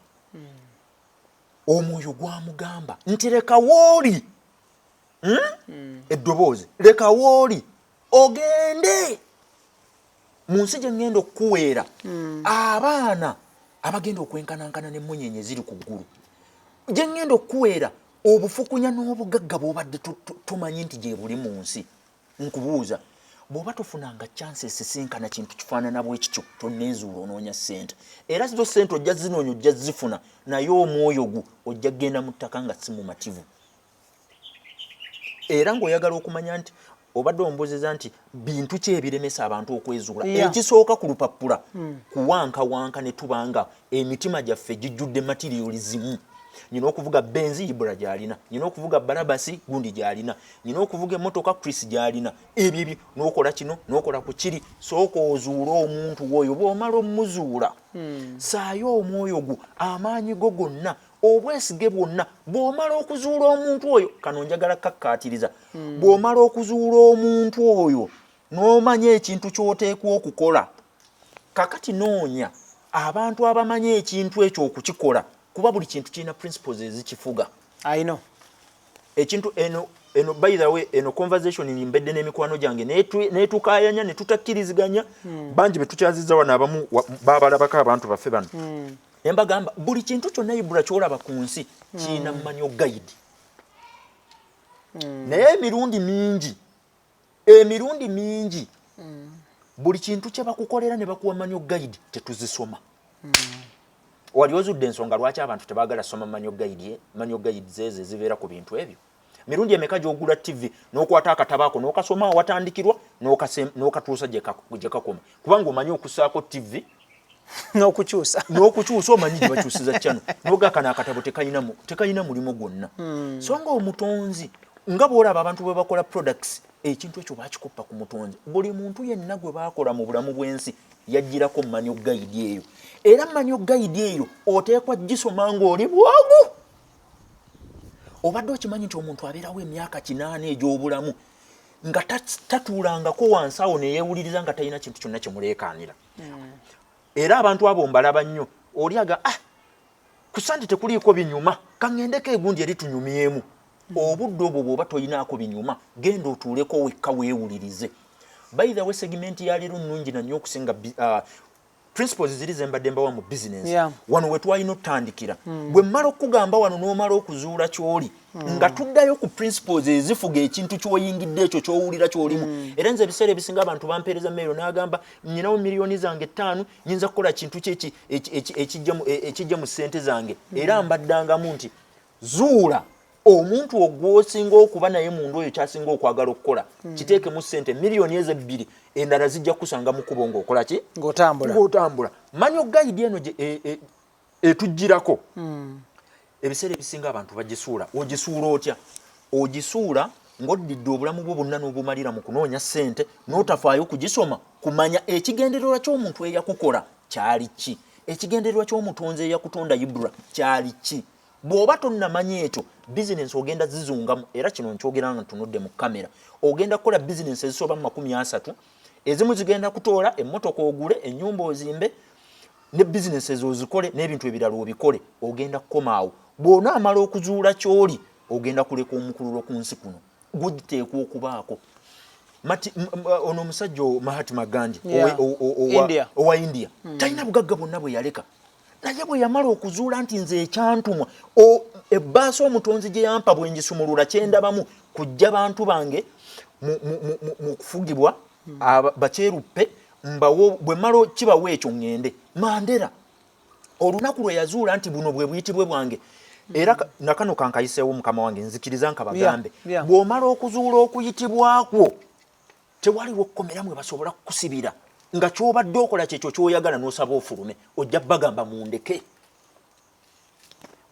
omwoyo gwamugamba nti leka wooli eddoboozi leka wooli ogende mu nsi gye ŋŋenda okukuweera abaana abagenda okwenkanankana n'emmunyenye ziri ku ggulu gye ŋŋenda okukuweera obufukunya n'obugagga bw'obadde tumanyi nti gye buli mu nsi nkubuuza bw'oba tofunanga chances sisinkana kintu kifaanana bwe kityo tonneezuula onoonya ssente era zo ssente ojja zinoonya ojja zifuna naye omwoyo gwo ojja kgenda mu ttaka nga si mumativu era ng'oyagala okumanya nti obadde ombuuziza nti bintu ki ebiremesa abantu okwezuula ekisooka ku lupapula kuwankawanka ne tubanga emitima gyaffe gijjudde materialism nyina okuvuga benzi IBRAH gy'alina nyina okuvuga barabasi gundi gy'alina nyina okuvuga emmotoka Chris gy'alina ebyo n'okola kino n'okola ku kiri sooka ozuula omuntu oyo bw'omala omuzuula saayo omwoyo gwo amaanyi go gonna obwesige bwonna bw'omala okuzuula omuntu oyo kano njagala kakkaatiriza bw'omala okuzuula omuntu oyo n'omanya ekintu ky'oteekwa okukola kakati noonya abantu abamanyi ekintu ekyo okukikola kuba buli kintu kirina principles ezikifuga ekintu eno by the way eno conversation nimbedde n'emikwano gyange netukayanya ne tutakkiriziganya bangi betukyazizza wano abamu babalabako abantu baffe bano embagamba buli kintu kyonna IBRAH kyolaba ku nsi kiina manual guide. Naye emirundi mingi buli kintu kye bakukolera ne bakuwa manual guide tetuzisoma. Wali ozudde ensonga lwaki abantu tebaagala soma manual guide zeeze zibeera ku bintu ebyo. Mirundi emeka gy'ogula TV n'okwata akatabo ako n'okasoma awatandikirwa n'okatuusa gye kakoma. Kubanga omanyi okussaako TV n'okukyusa omanyi gye bakyusiza channel n'ogakana akatabo tekayina mulimu gwonna. So nga omutonzi nga bw'olaba abantu bwe bakola products ekintu ekyo bakikoppa ku mutonzi. Buli muntu yenna gwe baakola mu bulamu bw'ensi yajjirako manual guide eyo. Era manual guide eyo oteekwa gisoma ng'oli bwagu. Obadde okimanyi nti omuntu abeerawo emyaka 8 egy'obulamu nga tatuulangako wansi awo ne yeewuliriza nga talina kintu kyonna kye muleekaanira. Era abantu abo mbalaba nnyo olyaga ku Sande tekuliiko binyuma kaŋŋendeko egundi eri tunyumyemu. Obudde obwo bw'oba toyinaako binyuma genda otuuleko wekka weewulirize. By the way, segment ya leero nnungi na nnyo okusinga principles ziri zembadde mbawa mu business. Wano we twalina otandikira. Bwe mmala okugamba wano n'omala okuzuula ky'oli nga tuddayo ku principles ezifuga ekintu ky'oyingidde ekyo ky'owulira ky'olimu. Era nze ebiseera ebisinga abantu bampeereza meero n'agamba nnyinawo miliyoni zange 5 nyinza kukola kintu ki ekijja mu ssente zange. Era mbaddangamu nti zuula omuntu ogwosinga okuba naye mundu oyo kyasinga okwagala okukola kiteekemu ssente miliyoni ezo 2 endala zijja kusanga mu kubo ng'okola ki ng'otambula. Manual guide eno etujjirako ebiseera ebisinga abantu bagisuula. Ogisuula otya? Ogisuula ng'oddidde obulamu bwo bwonna n'obumalira mu kunoonya ssente n'otafaayo kugisoma kumanya ekigendererwa ky'omuntu eyakukola kyali ki, ekigendererwa ky'omutonzi eyakutonda IBRAH kyali ki. Bw'oba tonnamanya ekyo business ogenda zizungamu. Era kino nkyogera nga ntunudde mu kamera. Ogenda kukola business ezisoba mu 30 ezimu zigenda kutoola emmotoka ogule ennyumba ozimbe ne business ezo ozikole n'ebintu ebirala obikole. Ogenda kukomaawo bw'onaamala okuzuula ky'oli ogenda kuleka omukululo ku nsi kuno gugiteekwa okubaako. Ono omusajja Mahatma Gandhi owa India talina bugagga bwonna bwe yaleka. Naye bwe yamala okuzuula nti nze ekyantumwa ebbaasa omutonzi gye yampa bwe ngisumulula kyendabamu kujja bantu bange mu kufugibwa bakyeruppe mbawo bwe mala kibawo ekyo ŋŋende. Mandela olunaku lwe yazuula nti buno bwe buyitibwe bwange. Era nakano kankayiseewo mukama wange nzikiriza nkabagambe bw'omala okuzuula okuyitibwakwo tewaliwo okkomeramu basobola kukusibira nga kyobadde okola kyekyo kyoyagala n'osaba ofulume ojja bagamba mundeke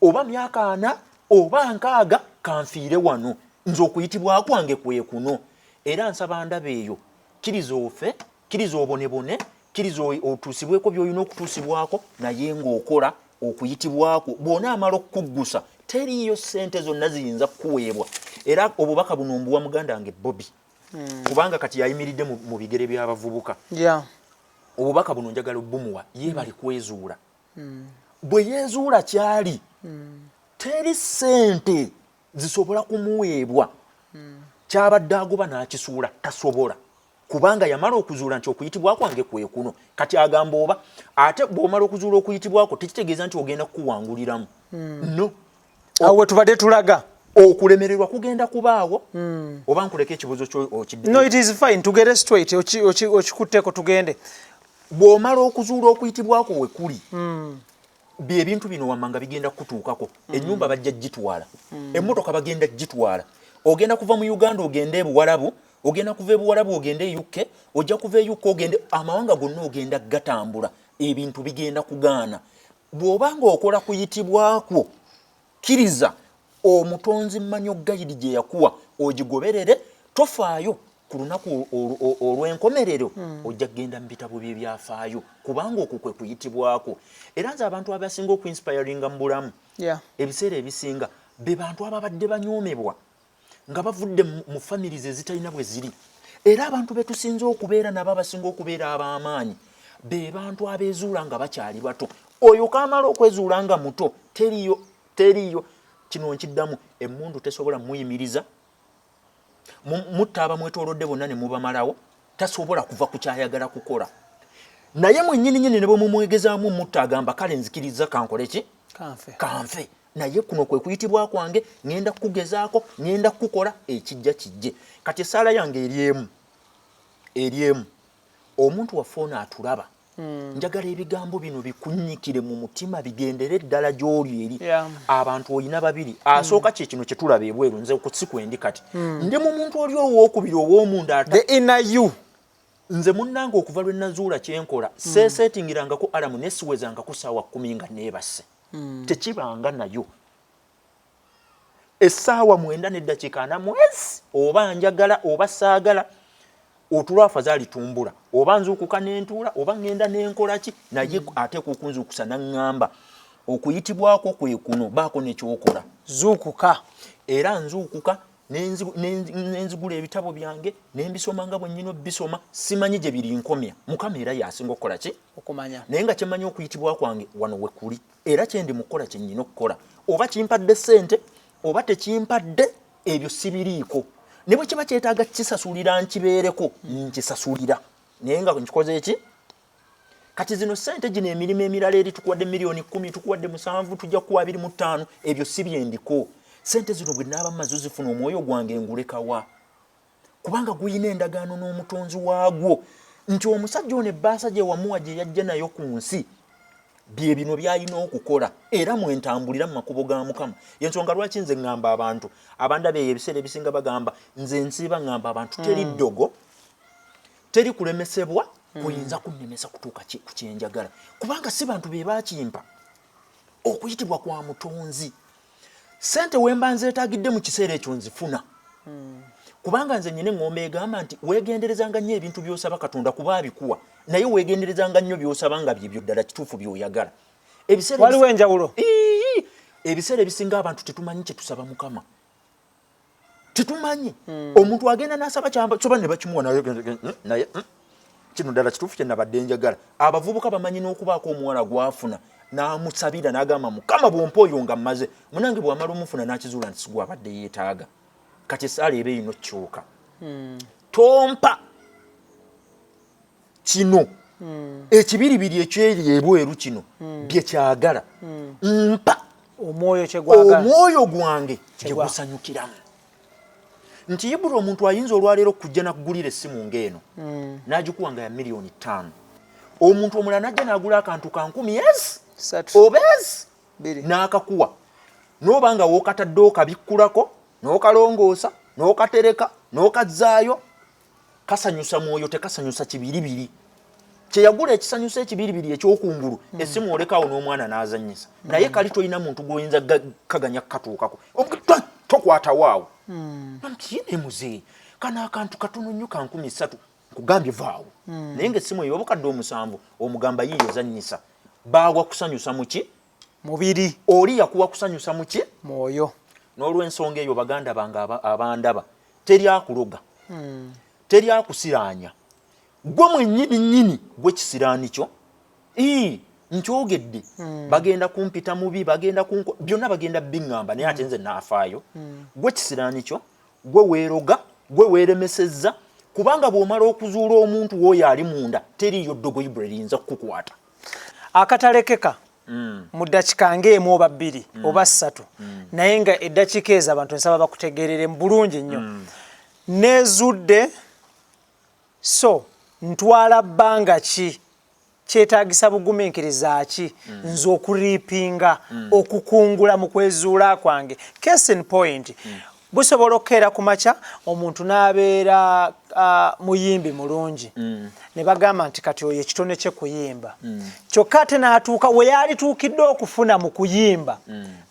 oba myaka 4 oba 6 kanfiire wano nze okuyitibwa kwange kwe kuno. Era nsaba ndaba eyo kiriza ofe kiriza obonebone kiriza otuusibweko by'olina okutuusibwako naye ng'okola okuyitibwako bw'onaamala okukuggusa teriiyo ssente zonna ziyinza kukuweebwa. Era obubaka buno mbuwa muganda wange Bobby kubanga kati yayimiridde mu bigere by'abavubuka. Obubaka buno njagala obbumuwa yeebali kwezuula. Bwe yeezuula kyali teri ssente zisobola kumuweebwa. Kyabadde agoba n'akisuula tasobola kubanga yamala okuzuula nti okuyitibwa kwange kwe kuno. Kati agamba oba ate bw'omala okuzuula okuyitibwako tekitegeeza nti ogenda kukuwanguliramu. No, awo tubadde tulaga okulemererwa kugenda kubaawo. Oba nkuleka ekibuzo ky'okidde. No, it is fine, tugere straight okikutteko tugende. Bw'omala okuzuula okuyitibwako we kuli bye bintu bino wammanga bigenda kutuukako. Ennyumba bajja gitwala, emmotoka bagenda gitwala. Ogenda kuva mu Uganda ogende ebuwalabu, ogenda kuva ebuwalabu ogende e UK, ojja kuva e UK ogende amawanga gonna ogenda gatambula. Ebintu bigenda kugaana. Bw'obanga okola kuyitibwako kiriza omutonzi manual guide gye yakuwa ogigoberere tofaayo ku lunaku olw'enkomerero ojja kgenda mu bitabo bye byafaayo kubanga okwo kwe kuyitibwako. Era nze abantu abasinga okuinspiringa mu bulamu ebiseera ebisinga be bantu ababadde banyoomebwa nga bavudde mu families ezitalina bwe ziri. Era abantu be tusinze okubeera nabo abasinga okubeera ab'amaanyi be bantu abeezuula nga bakyali bato. Oyo kaamala okwezuula nga muto teriyo kino nkiddamu emmundu tesobola muyimiriza mutta abamwetoolodde bonna ne mubamalawo tasobola kuva ku kyayagala kukola. naye mwennyini nyini ne bwemumwegezaamu mutta agamba kale nzikiriza kankole ki kanfe naye kuno kwe kuyitibwa kwange ngenda kugezaako ngenda kukola ekijja kijje kati esaala yange eriemu omuntu waffe atulaba njagala ebigambo bino bikunyikire mu mutima bigendere ddala gy'oli eri abantu oyina babiri asooka kino kye tulaba ebweru nze sikwendi kati ndi mu muntu oli owookubiri ow'omunda the inner you nze munnange okuva lwe nazuula kyenkola seesetingirangako alamu nesiwezangako ssaawa 10 nga neebase tekibanga nayo essaawa 9 n'eddakiika 4 mwezi oba njagala oba saagala otulwafa zaali tumbula oba nzuukuka n'entuula oba ngenda n'enkola ki naye ate kukunzuukusa n'aŋŋamba okuyitibwako kwe kuno baako nekyokola zuukuka era nzuukuka nenzigula ebitabo byange nembisoma nga bwe nnyina bisoma simanyi gye biri nkomya mukama era yasinga okukola ki okumanya naye nga kyemmanyi okuyitibwa kwange wano we kuli era kyendi mukola kye nnyina okukola oba kimpadde ssente oba tekimpadde ebyo sibiriiko ne bwe kiba kyetaaga kisasulira nkibeereko nkisasulira naye nga nkikoze eki kati zino ssente gino emirimu emirala eri tukuwadde miliyoni 10 tukuwadde 7 tujja kuwa 25 ebyo si byendiko sente zino bwe naaba mazo zifuna omwoyo gwange ngulekawa kubanga guyina endagaano n'omutonzi waagwo nti omusajja ono ebbaasa gye wamuwa gye yajja nayo ku nsi bye bino byalina okukola era mwentambulira mu makubo ga Mukama yensonga lwaki nze ŋŋamba abantu abandaba ebiseera ebisinga bagamba nze nsiiba ŋŋamba abantu teri ddogo teri kulemesebwa kuyinza kunnemesa kutuuka ku kyenjagala kubanga si bantu be baakimpa okuyitibwa kwa mutonzi sente wemba nzeetaagidde mu kiseera ekyo nzifuna kubanga nze nnyina eŋŋombe egamba nti weegenderezanga nnyo ebintu by'osaba Katonda kuba abikuwa naye weegenderezanga nnyo by'osaba nga byebyo ddala kituufu by'oyagala waliwo enjawulo ebiseera ebisinga abantu tetumanyi kye tusaba Mukama tetumanyi omuntu agenda n'asaba kyamba ne bakimuwa naye kino ddala kituufu kye nabadde njagala abavubuka bamanyi n'okubaako omuwala gwafuna n'amusabira n'agamba Mukama bw'ompa oyo nga mmaze munange bw'amala omufuna n'akizuula nti sigwabadde yeetaaga kati essaala eba erina okkyuka tompa kino ekibiribiri ekyeri ebweru kino bye kyagala mpa omwoyo gwange gye gusanyukiramu nti Ibura omuntu ayinza olwaleero okujja nakugulira essimu ng'eno n'agikuwa nga ya miliyoni 5 omuntu omulala najja n'agula akantu ka 10 obezi n'akakuwa n'oba nga wookatadde okabikkulako n'okalongoosa n'okatereka n'okazaayo kasanyusa mwoyo tekasanyusa kibiribiri kyeyagula ekisanyusa ekibiribiri ekyokungulu essimu olekawo n'omwana n'azannyisa naye kali tolina muntu gw'oyinza kaganya katuukako tokwata waawo nti yine muzeeyi kana akantu katono nnyo ka 13 nkugambye vaawo naye ng'essimu eyo obukadde 7 omugamba yiyo zannyisa baagwa kusanyusa muki mubiri oli yakuwa kusanyusa muki mwoyo n'olw'ensonga eyo baganda bange abandaba teri akuloga teri akusiraanya gwe mwennyini nnyini gwe kisiraani kyo nkyogedde bagenda kumpita mubi bagenda byonna bagenda biŋŋamba naye ate nze naafaayo gwe kisiraani kyo gwe weeroga gwe weeremesezza kubanga bw'omala okuzuula omuntu w'oyo ali munda teriiyo ddogo Ibura liyinza kukukwata akatalekeka mu ddakiika ng'emu oba 2 oba 3 naye nga eddakiika ezo abantu nsaba bakutegeerere mu bulungi nnyo neezudde so ntwala bbanga ki kyetaagisa bugumiikiriza ki nze okuriipinga okukungula mu kwezuula kwange case in point busobola okukeera ku makya omuntu n'abeera muyimbi mulungi ne bagamba nti kati oyo ekitone kye kuyimba kyokka ate n'atuuka we yalituukidde okufuna mu kuyimba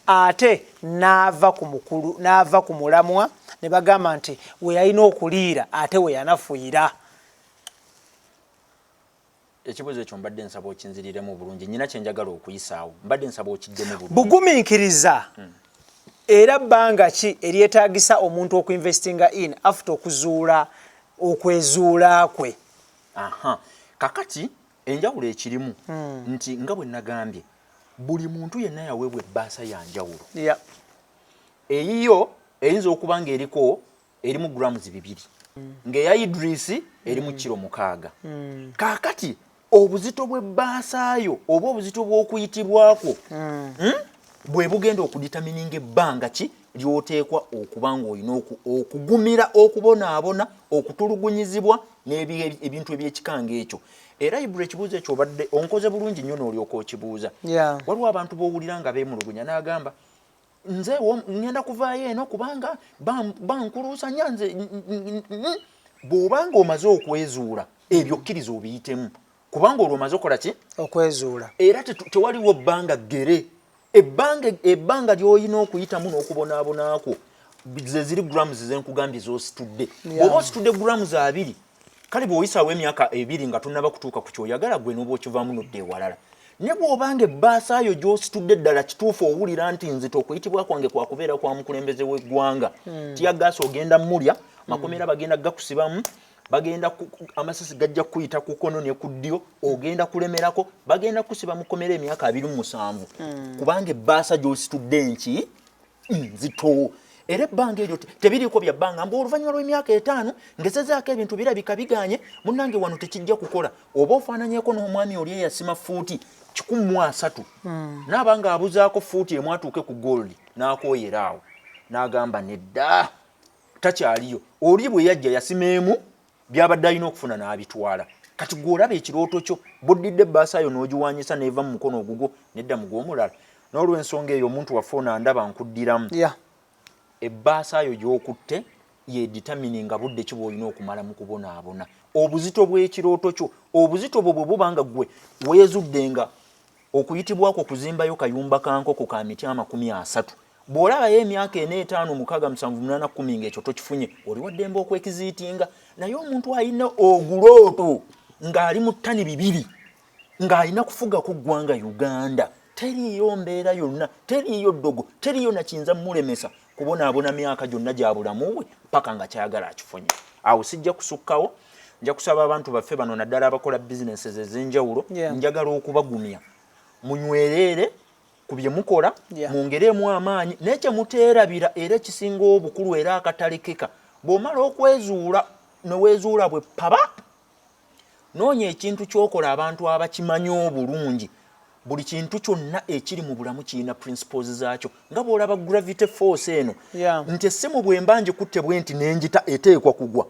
ate n'ava ku mukulu n'ava ku mulamwa ne bagamba nti we yalina okuliira ate we yanafuira ekibuzo ekyo mbadde nsaba okinziriremu bulungi nyina kyenjagala okuyisaawo mbadde nsaba okiddemu bulungi bugumiikiriza era bbanga ki eryetaagisa omuntu okuinvestinga in after okuzuula okwezuula kwe kakati enjawulo ekirimu nti nga bwe nagambye buli muntu yenna yaweebwa ebbaasa yanjawulo eyiyo eyinza okuba nga erimu grams 2 ng'eya Idris erimu kilo 6 kakati obuzito bw'ebbaasaayo oba obuzito bw'okuyitibwako bwe bugenda okuditamininga ebbanga ki ly'oteekwa okuba ng'olina okugumira okubonaabona okutulugunyizibwa n'ebintu eby'ekikanga ekyo. Era IBRAH ekibuuzo ekyo obadde onkoze bulungi nnyo n'olyoka okibuuza. Waliwo abantu b'owulira nga beemulugunya n'agamba nze ngenda kuvaayo eno kubanga bankuluusanya nze. Bw'obanga omaze okwezuula ebyo kkiriza obiyitemu kubanga olwo omaze okola ki? Okwezuula. Era tewaliwo bbanga ggere. Ebbanga ly'olina okuyitamu n'okubonaabonaako ze ziri grams ze nkugambye z'ositudde. Bw'oba ositudde grams 2 kale bw'oyisaawo emyaka 2 nga tonnaba kutuuka ku kyoyagala gwe n'oba okivaamu n'odda ewalala. Ne bw'obanga ebbaasayo gy'ositudde ddala kituufu owulira nti nzita okuyitibwa kwange kwakubeera kwa mukulembeze w'eggwanga. Tiyaggaasi ogenda mulya, makomera bagenda gakusibamu, bagenda amasasi gajja kuyita ku kkono ne ku ddyo, ogenda kulemerako, bagenda kusiba mukomera emyaka 27 kubanga ebbaasa gy'ositudde nki nzito. Era ebbanga eryo tebiriiko bya bbanga mbu oluvannyuma lw'emyaka 5 ngezezaako ebintu birabika biganye munnange wano tekijja kukola. Oba ofaananyeeko n'omwami oli eyasima fuuti 130 n'abanga abuzaako fuuti emu atuuke ku gold n'akooyera awo n'agamba nedda takyaliyo. Oli bwe yajja yasima emu byabadde alina okufuna n'abitwala. Kati gw'olaba ekirooto kyo bw'oddidde ebbaasayo n'ogiwaanyisa n'eva mu mukono ogugwo nedda mu gw'omulala. N'olw'ensonga eyo omuntu waffe ono andaba nkuddiramu. Ebbaasayo gy'okutte yeditamininga budde ki bw'olina okumala mu kubonaabona. Obuzito bw'ekirooto kyo, obuzito bwo bwe buba nga ggwe weezuddenga okuyitibwako kuzimbayo kayumba ka nkoko ka miti 30. Bw'olabayo emyaka 4, 5, 6, 7, 8, 10 ng'ekyo tokifunye oli waddembe okwekiziitinga. Naye omuntu alina ogulooto ng'ali mu ttani 2 ng'alina kufuga ku ggwanga Uganda, teriiyo mbeera yonna, teriiyo ddogo, teriiyo nakiyinza mulemesa kubonaabona myaka gyonna gya bulamu bwe paka nga kyayagala akifunye. Awo sijja kusukkawo, nja kusaba abantu baffe bano naddala abakola bizinesi ez'enjawulo, njagala okubagumya munywerere ku bye mukola, mwongeremu amaanyi n'ekye muteerabira era ekisinga obukulu era akatalekeka. Bw'omala okwezuula neweezuula bwe paba, noonya ekintu ky'okola abantu abakimanyi obulungi. Buli kintu kyonna ekiri mu bulamu kirina principles zaakyo. Nga bw'olaba gravity force eno nti essimu bw'emba ngikutte bwe nti n'enjita eteekwa kugwa.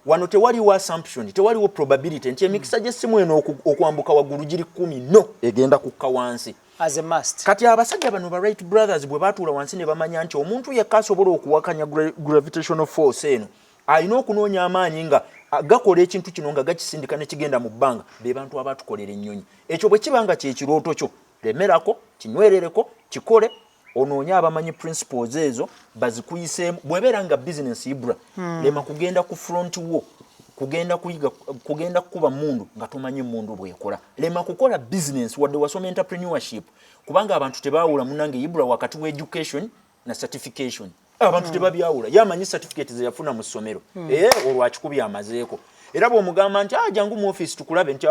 Wano tewaliwo assumption, tewaliwo probability nti emikisa gy'essimu eno okwambuka waggulu giri 10 no egenda kukka wansi. As a must. Kati abasajja bano ba Wright brothers bwe baatuula wansi ne bamanya nti omuntu yekka asobola okuwakanya gravitational force eno alina okunoonya amaanyi nga gakola ekintu kino nga gakisindika ne kigenda mu bbanga. Be bantu abatukolera ennyonyi. Ekyo bwe kibanga kye kirooto kyo lemerako kinywerereko kikole onoonye abamanyi principles ezo bazikuyiseemu. Bw'ebeera nga business IBRAH lema kugenda ku front wo kugenda kukuba mundu nga tomanyi mundu bwekola. Lema kukola business wadde wasoma entrepreneurship kubanga abantu tebaawula munnange IBRAH wakati wa education na certification. Abantu tebabyawula. Yamanyi certificate ze yafuna mu ssomero. Olwakikubi amazeeko. Era bw'omugamba nti jangu mu office tukulabe nti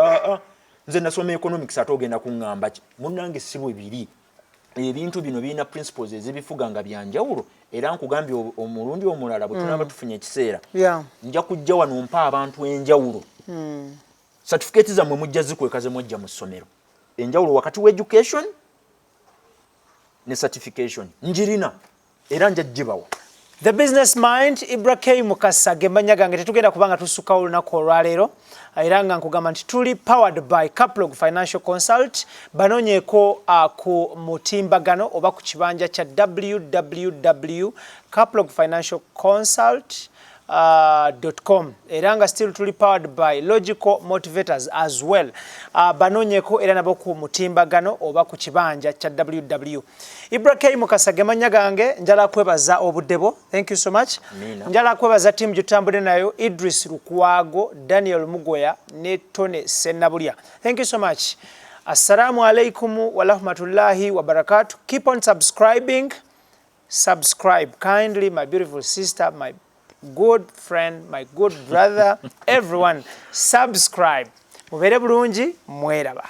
nze nasoma economics ate ogenda kuŋŋamba ki. Munnange si bwe biri. Ebintu bino birina principles ezibifuga nga byanjawulo. Era nkugambye omulundi omulala bwe tunaba tufunye ekiseera nja kujja wano mpa abantu enjawulo. Certificate zammwe mujja zikweka ze mwajja mu ssomero. Enjawulo wakati wa education ne certification njirina era nja gibawa. The Business Mind, IBRAH Mukasa gembanya gange tetugenda kubanga tusukka olunaku olwaleero era nga nkugamba nti tuli powered by Caplog Financial Consult. Banonyeeko ku mutimbagano oba ku kibanja kya www.caplogfinancialconsult.com era nga still tuli powered by Logical Motivators as well. Banonyeeko era nabo ku mutimbagano oba ku kibanja kya www. IBRAH Mukasa gemanya gange njala kwebaza obuddebo. Thank you so much. Njala kwebaza team jutambule nayo Idris Lukwago, Daniel Mugoya ne Tone Senabulya. Thank you so much. Assalamu alaikum wa rahmatullahi wa barakatuh. Keep on subscribing. Subscribe kindly, my beautiful sister, my good friend, my good brother, everyone. Subscribe. Mubere bulungi mweraba.